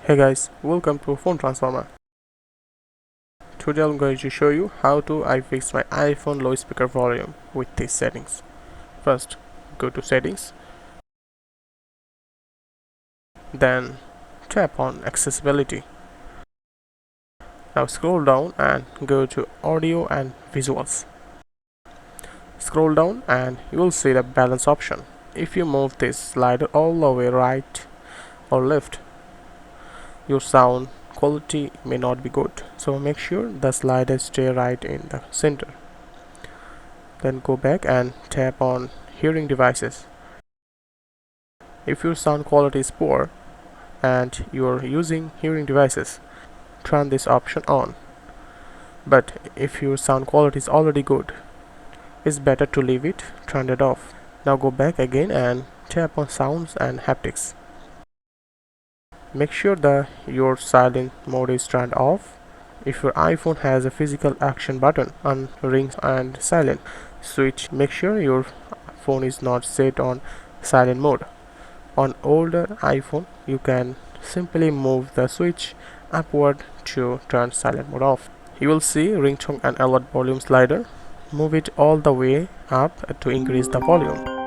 Hey guys, welcome to Phone Transformer. Today I'm going to show you how I fix my iPhone low speaker volume with these settings. First, go to settings, then tap on accessibility. Now scroll down and go to audio and visuals. Scroll down and you will see the balance option. If you move this slider all the way right or left, your sound quality may not be good, so make sure the slider stay right in the center. Then go back and tap on hearing devices. If your sound quality is poor and you're using hearing devices, turn this option on. But if your sound quality is already good, it's better to leave it turned off. Now go back again and tap on sounds and haptics. Make sure that your silent mode is turned off. If your iPhone has a physical action button on ring and silent switch, make sure your phone is not set on silent mode. On older iPhone, you can simply move the switch upward to turn silent mode off. You will see ringtone and alert volume slider. Move it all the way up to increase the volume.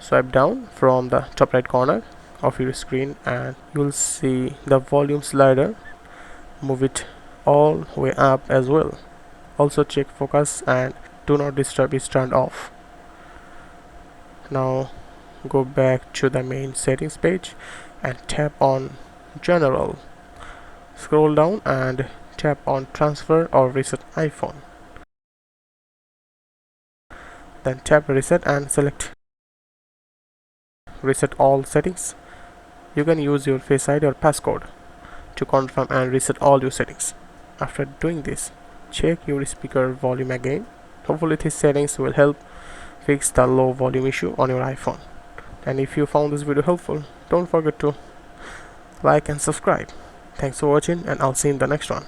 Swipe down from the top right corner of your screen and you will see the volume slider. Move it all the way up as well. Also check focus and do not disturb is turned off. Now go back to the main settings page and tap on general. Scroll down and tap on transfer or reset iPhone. Then tap reset and select reset all settings. You can use your Face ID or passcode to confirm and reset all your settings. After doing this, check your speaker volume again. Hopefully these settings will help fix the low volume issue on your iPhone. And if you found this video helpful, don't forget to like and subscribe. Thanks for watching and I'll see you in the next one.